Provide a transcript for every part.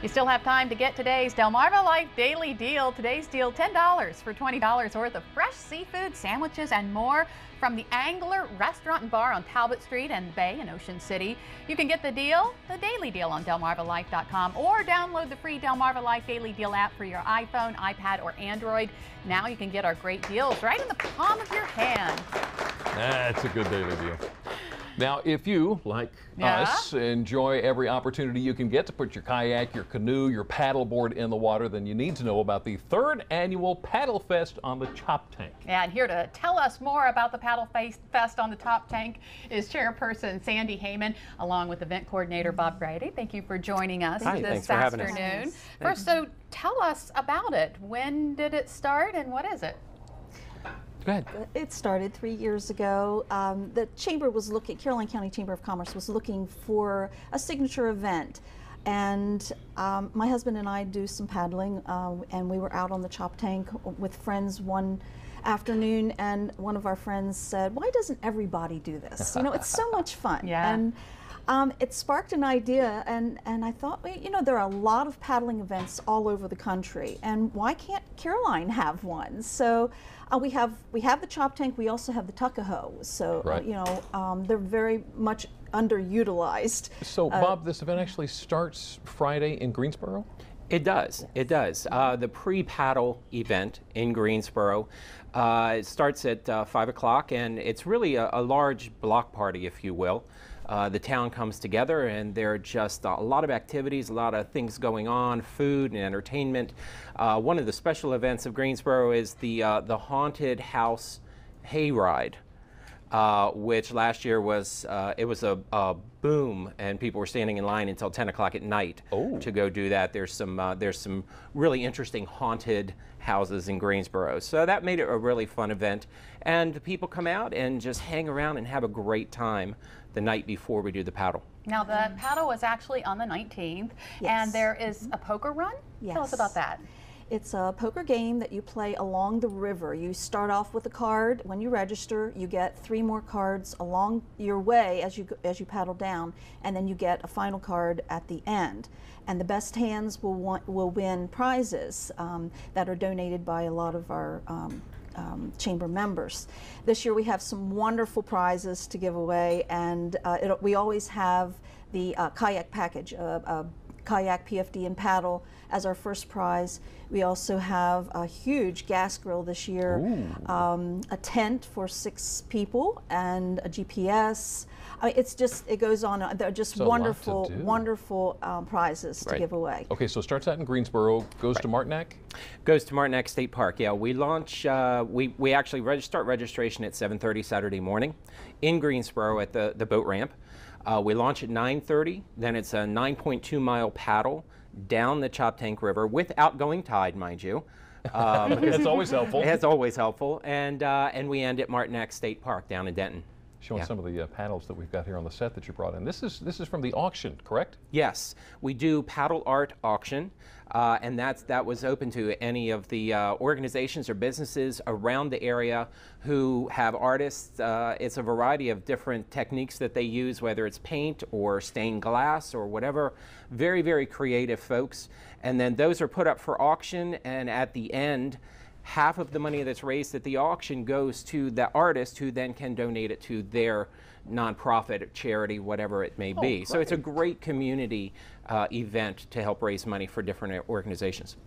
You still have time to get today's Delmarva Life Daily Deal. Today's deal, $10 for $20 worth of fresh seafood, sandwiches, and more from the Angler Restaurant and Bar on Talbot Street and Bay in Ocean City. You can get the deal, the Daily Deal, on DelmarvaLife.com or download the free Delmarva Life Daily Deal app for your iPhone, iPad, or Android. Now you can get our great deals right in the palm of your hand. That's a good daily deal. Now, if you, like us, enjoy every opportunity you can get to put your kayak, your canoe, your paddleboard in the water, then you need to know about the 3rd annual Paddlefest on the Chop Tank. Yeah, and here to tell us more about the Paddlefest on the Top Tank is Chairperson Sandy Heyman, along with event coordinator Bob Brady. Thank you for joining us this afternoon. First, so tell us about it. When did it start and what is it? Go ahead. It started 3 years ago. The chamber was looking, Caroline County Chamber of Commerce was looking for a signature event. And my husband and I do some paddling, and we were out on the Chop Tank with friends one afternoon, and one of our friends said, "Why doesn't everybody do this? You know, it's so much fun." And it sparked an idea, and I thought, well, you know, there are a lot of paddling events all over the country, and why can't Caroline have one? So we have the Chop Tank. We also have the Tuckahoe. So you know, they're very much underutilized. So Bob, this event actually starts Friday in Greensboro? It does. It does. The pre-paddle event in Greensboro it starts at 5 o'clock, and it's really a large block party, if you will. The town comes together, and there are just a lot of activities, a lot of things going on, food and entertainment. One of the special events of Greensboro is the Haunted House Hayride, which last year was it was a boom, and people were standing in line until 10 o'clock at night to go do that. There's some really interesting haunted houses in Greensboro, so that made it a really fun event, and the people come out and just hang around and have a great time the night before we do the paddle. Now the paddle was actually on the 19th, and there is a poker run? Tell us about that. It's a poker game that you play along the river. You start off with a card. When you register, you get 3 more cards along your way as you paddle down, and then you get a final card at the end. And the best hands will win prizes that are donated by a lot of our chamber members. This year we have some wonderful prizes to give away, and we always have the kayak package, kayak, PFD, and paddle as our first prize. We also have a huge gas grill this year, a tent for 6 people, and a GPS. I mean, it goes on. They're just wonderful, wonderful prizes to give away. Okay, so it starts out in Greensboro, goes to Martinac? Goes to Martinac State Park, yeah. We launch, we actually start registration at 7:30 Saturday morning in Greensboro at the boat ramp. We launch at 9:30, then it's a 9.2-mile paddle down the Chop Tank River with outgoing tide, mind you. It's always helpful. It's always helpful, and we end at Martinac State Park down in Denton. Showing some of the paddles that we've got here on the set that you brought in. This is from the auction, correct? Yes, we do paddle art auction, and that was open to any of the organizations or businesses around the area who have artists. It's a variety of different techniques that they use, whether it's paint or stained glass or whatever. Very, very creative folks. And then those are put up for auction, and at the end, half of the money that's raised at the auction goes to the artist, who then can donate it to their nonprofit, charity, whatever it may be. So it's a great community event to help raise money for different organizations.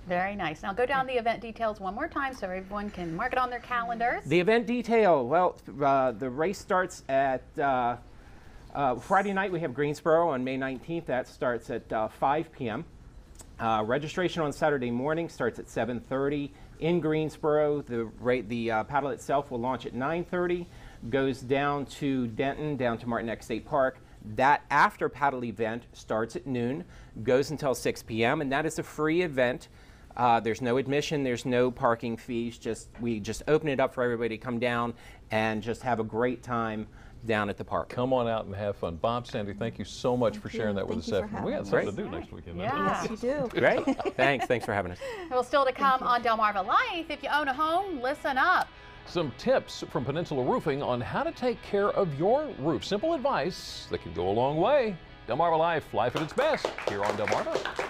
Very nice. Now go down the event details one more time so everyone can mark it on their calendars. The event detail, well, the race starts at Friday night. We have Greensboro on May 19th. That starts at 5 p.m. Registration on Saturday morning starts at 7:30 in Greensboro. The paddle itself will launch at 9:30, goes down to Denton, down to Martinac State Park. That after paddle event starts at noon, goes until 6 p.m., and that is a free event. There's no admission, there's no parking fees. We just open it up for everybody to come down and just have a great time down at the park. Come on out and have fun. Bob, Sandy, thank you so much for sharing that with us. We got something to do next weekend. Yes, you do. Great. Thanks for having us. Well, still to come on Delmarva Life. If you own a home, listen up. Some tips from Peninsula Roofing on how to take care of your roof. Simple advice that can go a long way. Delmarva Life, life at its best, here on Delmarva.